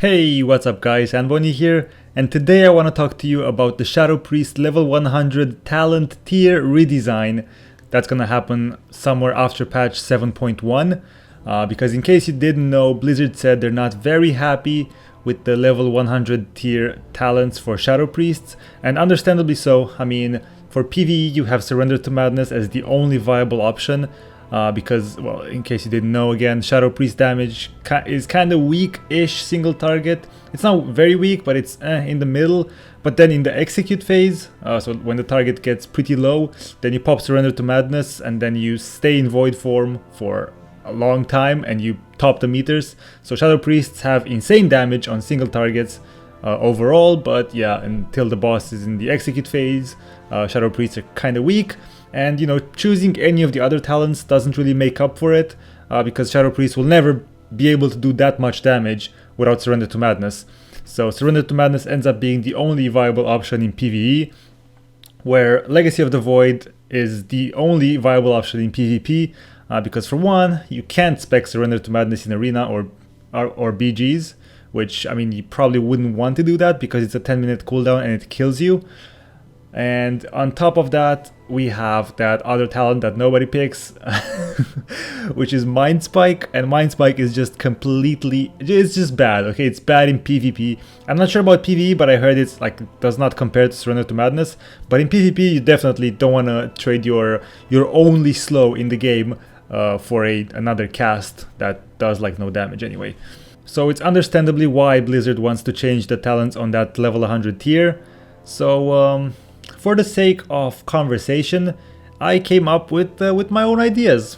Hey, what's up guys, Anboni here, and today I want to talk to you about the Shadow Priest level 100 talent tier redesign that's gonna happen somewhere after patch 7.1, because in case you didn't know, Blizzard said they're not very happy with the level 100 tier talents for Shadow Priests, and understandably so. I mean, for PvE you have Surrender to Madness as the only viable option. Because, well, in case you didn't know, again, Shadow Priest damage is kind of weak-ish single target. It's not very weak, but it's in the middle. But then in the execute phase, so when the target gets pretty low, then you pop Surrender to Madness, and then you stay in void form for a long time, and you top the meters. So Shadow Priests have insane damage on single targets overall, but yeah, until the boss is in the execute phase, Shadow Priests are kind of weak. And, you know, choosing any of the other talents doesn't really make up for it, because Shadow Priest will never be able to do that much damage without Surrender to Madness. So Surrender to Madness ends up being the only viable option in PvE, where Legacy of the Void is the only viable option in PvP, because for one, you can't spec Surrender to Madness in Arena or BGs, which, I mean, you probably wouldn't want to do that because it's a 10-minute cooldown and it kills you. And on top of that, we have that other talent that nobody picks, which is Mind Spike. And Mind Spike is just it's just bad, okay? It's bad in PvP. I'm not sure about PvE, but I heard it's like, does not compare to Surrender to Madness. But in PvP, you definitely don't want to trade your only slow in the game for another cast that does like no damage anyway. So it's understandably why Blizzard wants to change the talents on that level 100 tier. So, for the sake of conversation, I came up with my own ideas,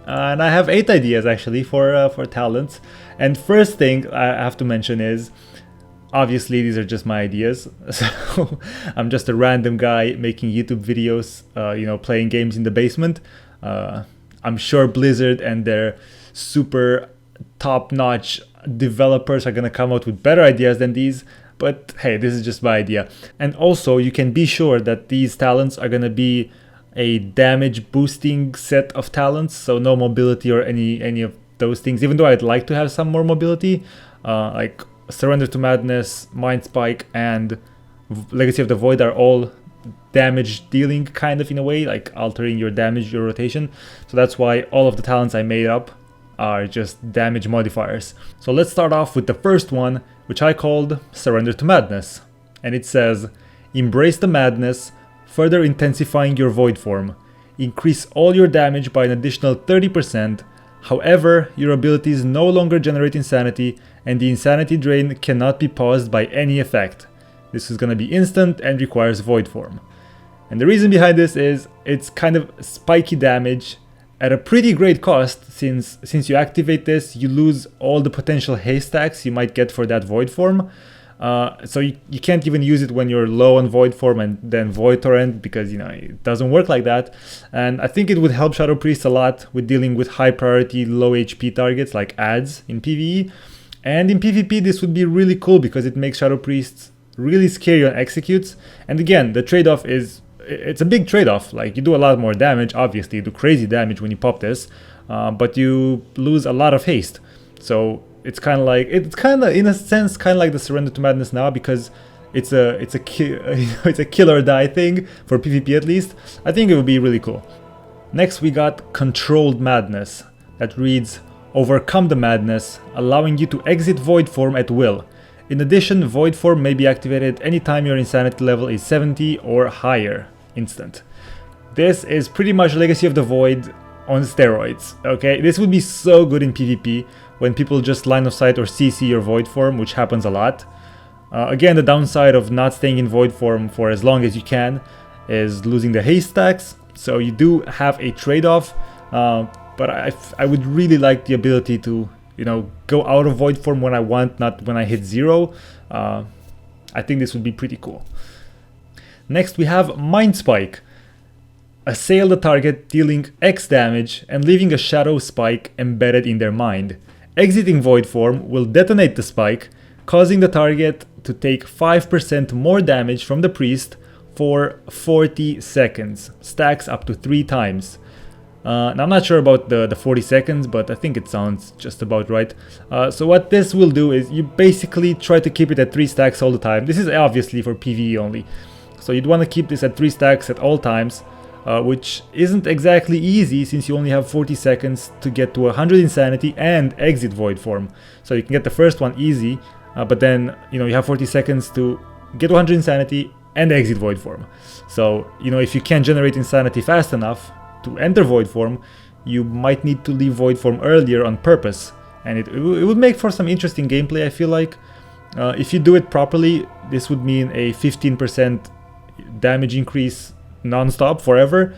and I have 8 ideas actually for talents. And first thing I have to mention is, obviously these are just my ideas. So I'm just a random guy making YouTube videos, you know, playing games in the basement. I'm sure Blizzard and their super top-notch developers are gonna come out with better ideas than these. But hey, this is just my idea. And also, you can be sure that these talents are gonna be a damage boosting set of talents, so no mobility or any of those things, even though I'd like to have some more mobility. Like Surrender to Madness, Mind Spike, and Legacy of the Void are all damage dealing kind of in a way, like altering your damage, your rotation. So that's why all of the talents I made up are just damage modifiers. So let's start off with the first one, which I called Surrender to Madness. And it says, embrace the madness, further intensifying your void form. Increase all your damage by an additional 30%. However, your abilities no longer generate insanity, and the insanity drain cannot be paused by any effect. This is going to be instant and requires void form. And the reason behind this is it's kind of spiky damage at a pretty great cost. Since you activate this, you lose all the potential haste stacks you might get for that void form. So you can't even use it when you're low on void form and then void torrent, because, you know, it doesn't work like that. And I think it would help Shadow Priest a lot with dealing with high priority low HP targets like ads in PvE. And in PvP this would be really cool because it makes Shadow Priests really scary on executes. And again, the trade-off is, it's a big trade-off. Like, you do a lot more damage, obviously you do crazy damage when you pop this, but you lose a lot of haste. So it's kind of in a sense kind of like the Surrender to Madness now, because it's a kill or die thing for PvP at least. I think it would be really cool. Next we got Controlled Madness, that reads, overcome the madness, allowing you to exit void form at will. In addition, void form may be activated anytime your insanity level is 70 or higher, instant. This is pretty much Legacy of the Void on steroids, okay? This would be so good in PvP when people just line of sight or CC your void form, which happens a lot. Again, the downside of not staying in void form for as long as you can is losing the haste stacks, so you do have a trade-off, but I would really like the ability to, you know, go out of void form when I want, not when I hit 0. I think this would be pretty cool. Next we have Mind Spike. Assail the target, dealing X damage and leaving a shadow spike embedded in their mind. Exiting void form will detonate the spike, causing the target to take 5% more damage from the priest for 40 seconds. Stacks up to 3 times. Now I'm not sure about the 40 seconds, but I think it sounds just about right. So what this will do is you basically try to keep it at 3 stacks all the time. This is obviously for PvE only. So you'd want to keep this at 3 stacks at all times, which isn't exactly easy since you only have 40 seconds to get to 100 insanity and exit void form. So you can get the first one easy, but then you have 40 seconds to get to 100 insanity and exit void form. So if you can't generate insanity fast enough to enter void form, you might need to leave void form earlier on purpose, and it would make for some interesting gameplay. I feel like if you do it properly, this would mean a 15% damage increase non-stop forever,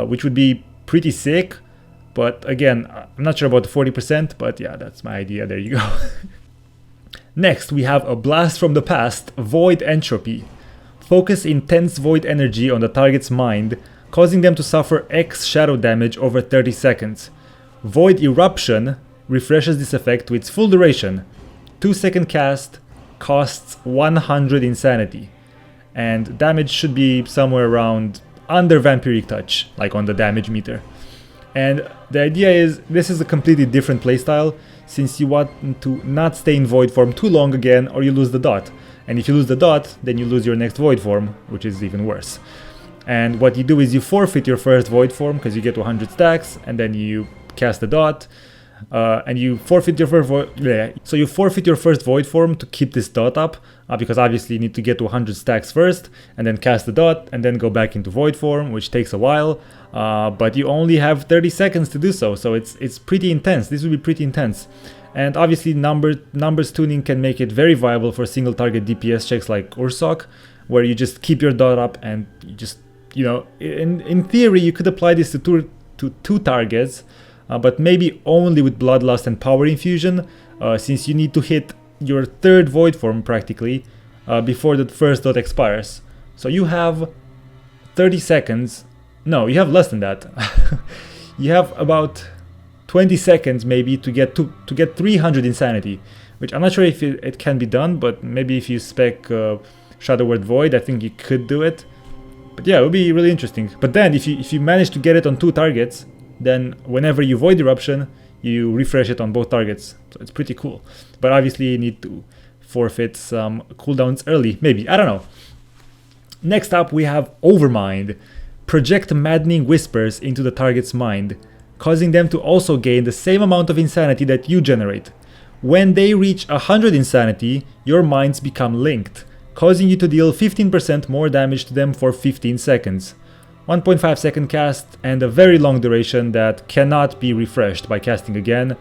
which would be pretty sick. But again, I'm not sure about the 40%, but yeah, that's my idea. There you go. Next, we have a blast from the past, Void Entropy. Focus intense void energy on the target's mind, causing them to suffer X shadow damage over 30 seconds. Void Eruption refreshes this effect to its full duration. 2-second cast, costs 100 insanity. And damage should be somewhere around under Vampiric Touch, like on the damage meter. And the idea is, this is a completely different playstyle, since you want to not stay in void form too long again, or you lose the dot. And if you lose the dot, then you lose your next void form, which is even worse. And what you do is you forfeit your first void form because you get 100 stacks, and then you cast the dot, and you forfeit your first so you forfeit your first void form to keep this dot up, because obviously you need to get to 100 stacks first, and then cast the dot, and then go back into void form, which takes a while. But you only have 30 seconds to do so, so it's pretty intense. This will be pretty intense. And obviously numbers tuning can make it very viable for single target DPS checks like Ursoc, where you just keep your dot up and you just in theory you could apply this to two targets, but maybe only with Bloodlust and Power Infusion, since you need to hit your third void form practically before the first dot expires. So you have 30 seconds. No, you have less than that. You have about 20 seconds maybe to get 300 insanity, which I'm not sure if it can be done, but maybe if you spec Shadow Word Void, I think you could do it. But yeah, it would be really interesting. But then if you manage to get it on 2 targets, then whenever you Void Eruption, you refresh it on both targets. So it's pretty cool. But obviously you need to forfeit some cooldowns early, maybe, I don't know. Next up we have Overmind. Project maddening whispers into the target's mind, causing them to also gain the same amount of insanity that you generate. When they reach 100 insanity, your minds become linked, causing you to deal 15% more damage to them for 15 seconds. 1.5 second cast and a very long duration that cannot be refreshed by casting again,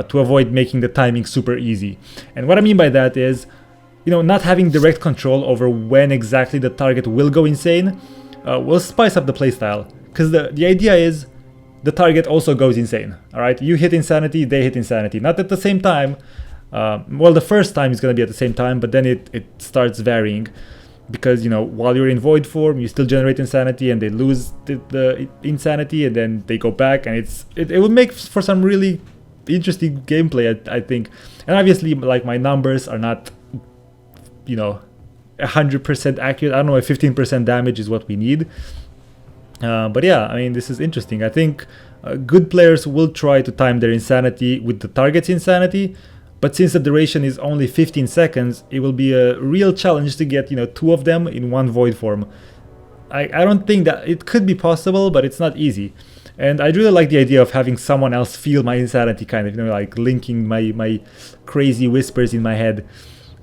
to avoid making the timing super easy. And what I mean by that is, not having direct control over when exactly the target will go insane will spice up the playstyle, because the idea is the target also goes insane. Alright, you hit insanity, they hit insanity, not at the same time. Well, the first time is going to be at the same time, but then it starts varying, because while you're in void form you still generate insanity and they lose the insanity, and then they go back, and it would make for some really interesting gameplay, I think. And obviously, like, my numbers are not 100% accurate. I don't know if 15% damage is what we need, but yeah, I mean, this is interesting. I think good players will try to time their insanity with the target's insanity, but since the duration is only 15 seconds, it will be a real challenge to get 2 of them in one void form. I don't think that it could be possible, but it's not easy. And I really like the idea of having someone else feel my insanity, kind of, like linking my crazy whispers in my head.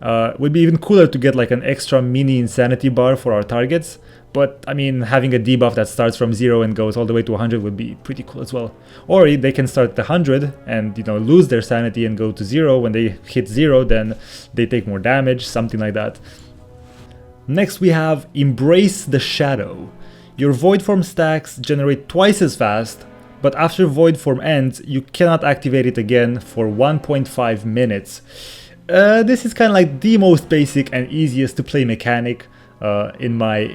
Would be even cooler to get like an extra mini insanity bar for our targets, but I mean, having a debuff that starts from 0 and goes all the way to 100 would be pretty cool as well. Or they can start at 100 and lose their sanity and go to 0. When they hit 0, then they take more damage, something like that. Next we have Embrace the Shadow. Your void form stacks generate twice as fast, but after void form ends you cannot activate it again for 1.5 minutes. This is kind of like the most basic and easiest to play mechanic in my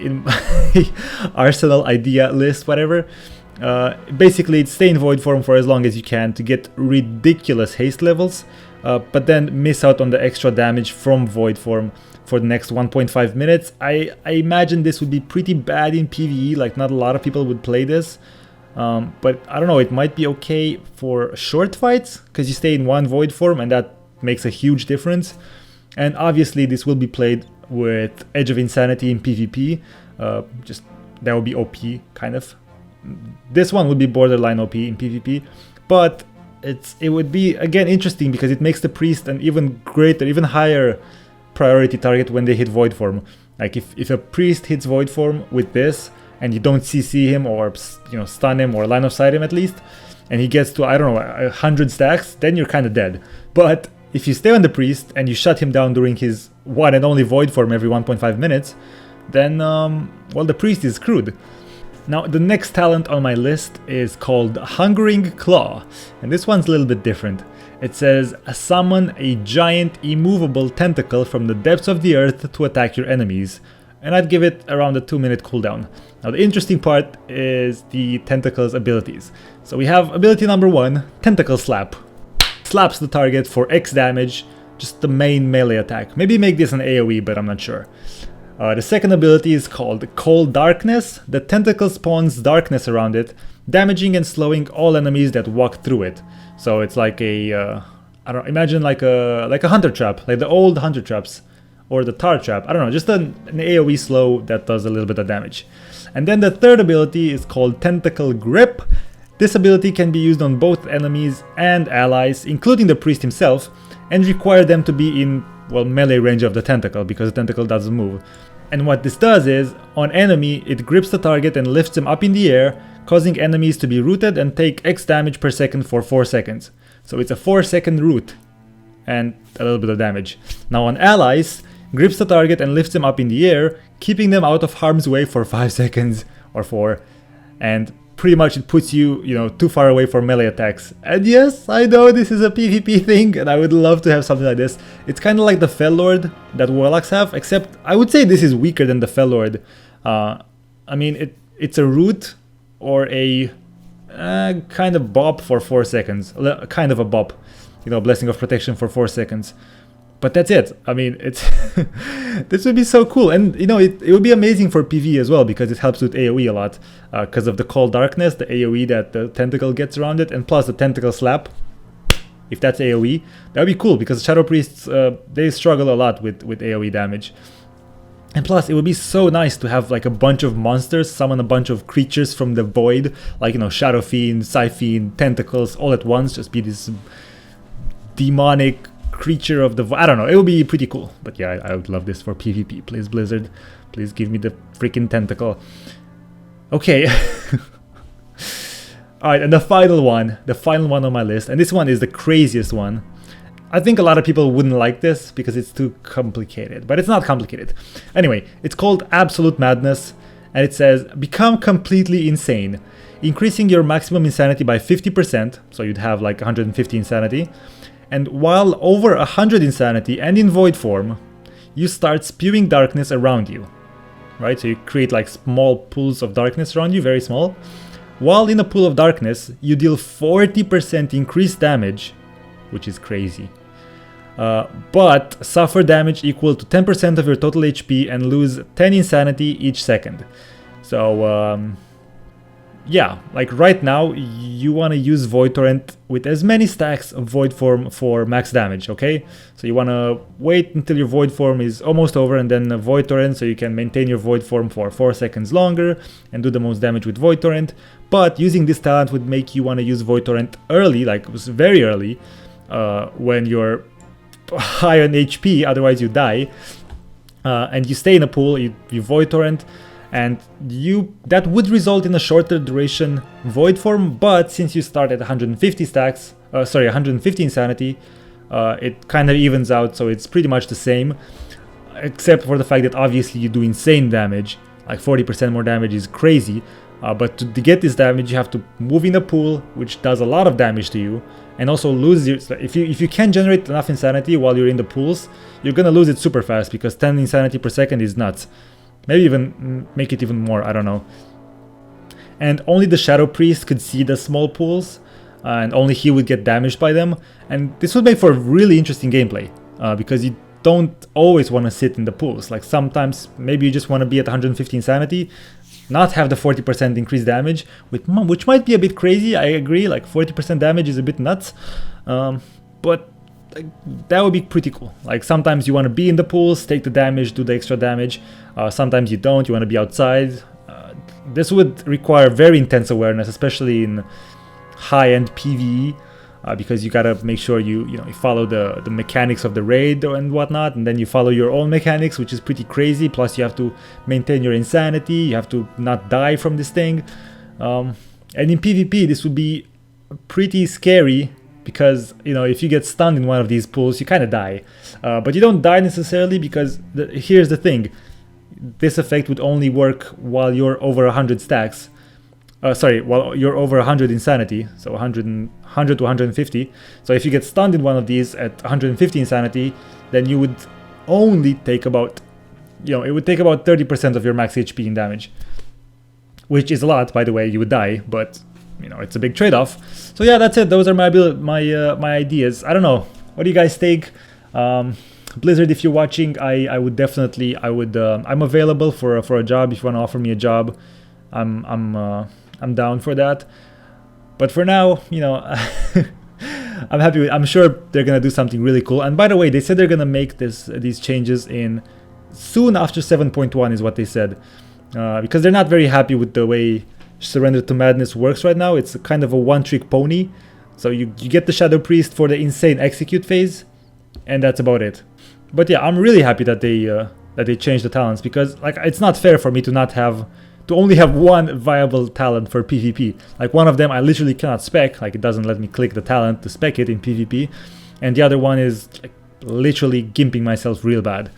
arsenal idea list, whatever. Basically, it's stay in void form for as long as you can to get ridiculous haste levels, but then miss out on the extra damage from void form for the next 1.5 minutes. I imagine this would be pretty bad in PvE, like not a lot of people would play this. But I don't know, it might be okay for short fights, because you stay in one void form and that makes a huge difference. And obviously this will be played with Edge of Insanity in PvP, just that would be OP, kind of. This one would be borderline OP in PvP, but it would be, again, interesting because it makes the priest an even greater, even higher priority target when they hit void form. Like if a priest hits void form with this and you don't CC him or, you know, stun him or line of sight him at least, and he gets to, I don't know, 100 stacks, then you're kind of dead. But if you stay on the priest and you shut him down during his one and only void form every 1.5 minutes, then well, the priest is screwed. Now, the next talent on my list is called Hungering Claw, and this one's a little bit different. It says, summon a giant immovable tentacle from the depths of the earth to attack your enemies, and I'd give it around a 2-minute cooldown. Now, the interesting part is the tentacle's abilities. So we have ability number 1, Tentacle Slap. Slaps the target for X damage, just the main melee attack. Maybe make this an AoE, but I'm not sure. The second ability is called Cold Darkness. The tentacle spawns darkness around it, damaging and slowing all enemies that walk through it. So it's like a, I don't know, imagine like a hunter trap, like the old hunter traps, or the tar trap. I don't know, just an AoE slow that does a little bit of damage. And then the third ability is called Tentacle Grip. This ability can be used on both enemies and allies, including the priest himself, and require them to be in, well, melee range of the tentacle, because the tentacle doesn't move. And what this does is, on enemy, it grips the target and lifts them up in the air, causing enemies to be rooted and take X damage per second for 4 seconds. So it's a 4-second root and a little bit of damage. Now on allies, grips the target and lifts them up in the air, keeping them out of harm's way for 5 seconds or 4. And pretty much it puts you, too far away for melee attacks. And yes, I know this is a PvP thing, and I would love to have something like this. It's kind of like the Fel Lord that Warlocks have, except I would say this is weaker than the Fel Lord. I mean, it's a root or a kind of bop for 4 seconds. Kind of a bop. Blessing of Protection for 4 seconds. But that's it. I mean, it's this would be so cool, and it would be amazing for PvE as well, because it helps with AoE a lot, because of the Cold Darkness, the AoE that the tentacle gets around it, and plus the Tentacle Slap. If that's AoE, that would be cool, because Shadow Priests they struggle a lot with AoE damage. And plus, it would be so nice to have like a bunch of monsters, summon a bunch of creatures from the void, like Shadow Fiend, Psy-Fiend, Tentacles, all at once. Just be this demonic creature of the I don't know, it would be pretty cool. But yeah, I would love this for PvP. Please, Blizzard, please give me the freaking tentacle. Okay. Alright, and the final one on my list, and this one is the craziest one. I think a lot of people wouldn't like this because it's too complicated, but it's not complicated. Anyway, it's called Absolute Madness, and it says, become completely insane, increasing your maximum insanity by 50%, so you'd have like 150 insanity. And while over 100 insanity and in void form, you start spewing darkness around you, right? So you create like small pools of darkness around you, very small. While in a pool of darkness, you deal 40% increased damage, which is crazy. But suffer damage equal to 10% of your total HP and lose 10 insanity each second. So, yeah, like right now, you want to use Void Torrent with as many stacks of Void Form for max damage, okay? So you want to wait until your Void Form is almost over and then Void Torrent, so you can maintain your Void Form for 4 seconds longer and do the most damage with Void Torrent. But using this talent would make you want to use Void Torrent early, like very early, when you're high on HP, otherwise you die. And you stay in a pool, you Void Torrent, and that would result in a shorter duration void form, but since you start at 150 stacks, 150 insanity, it kind of evens out, so it's pretty much the same, except for the fact that obviously you do insane damage, like 40% more damage is crazy, but to get this damage you have to move in a pool, which does a lot of damage to you, and also lose your, if you can't generate enough insanity while you're in the pools, you're gonna lose it super fast, because 10 insanity per second is nuts. Maybe even make it even more, I don't know. And only the Shadow Priest could see the small pools, and only he would get damaged by them. And this would make for really interesting gameplay, because you don't always want to sit in the pools. Like sometimes maybe you just want to be at 150 insanity, not have the 40% increased damage, which might be a bit crazy. I agree, like 40% damage is a bit nuts, but that would be pretty cool. Like sometimes you want to be in the pools, take the damage, do the extra damage. Sometimes you don't, you want to be outside. This would require very intense awareness, especially in high-end PvE, because you gotta make sure you follow the mechanics of the raid and whatnot, and then you follow your own mechanics, which is pretty crazy. Plus you have to maintain your insanity, you have to not die from this thing, and in PvP this would be pretty scary, because if you get stunned in one of these pools, you kind of die, but you don't die necessarily, because here's the thing: this effect would only work while you're over 100 stacks. While you're over 100 insanity, so 100 to 150. So if you get stunned in one of these at 150 insanity, then you would only take about, it would take about 30% of your max HP in damage, which is a lot, by the way. You would die, but it's a big trade-off. So yeah, that's it. Those are my ideas. I don't know. What do you guys think? Blizzard, if you're watching, I'm available for a job. If you want to offer me a job, I'm down for that. But for now, I'm happy. I'm sure they're gonna do something really cool. And by the way, they said they're gonna make these changes in soon after 7.1 is what they said, because they're not very happy with the way Surrender to Madness works right now. It's kind of a one-trick pony. So you get the Shadow Priest for the insane execute phase, and that's about it. But yeah, I'm really happy that they changed the talents, because like it's not fair for me to only have one viable talent for PvP. Like one of them I literally cannot spec, like it doesn't let me click the talent to spec it in PvP, and the other one is like literally gimping myself real bad.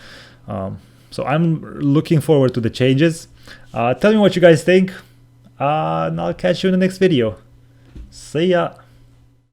So I'm looking forward to the changes. Tell me what you guys think, and I'll catch you in the next video. See ya!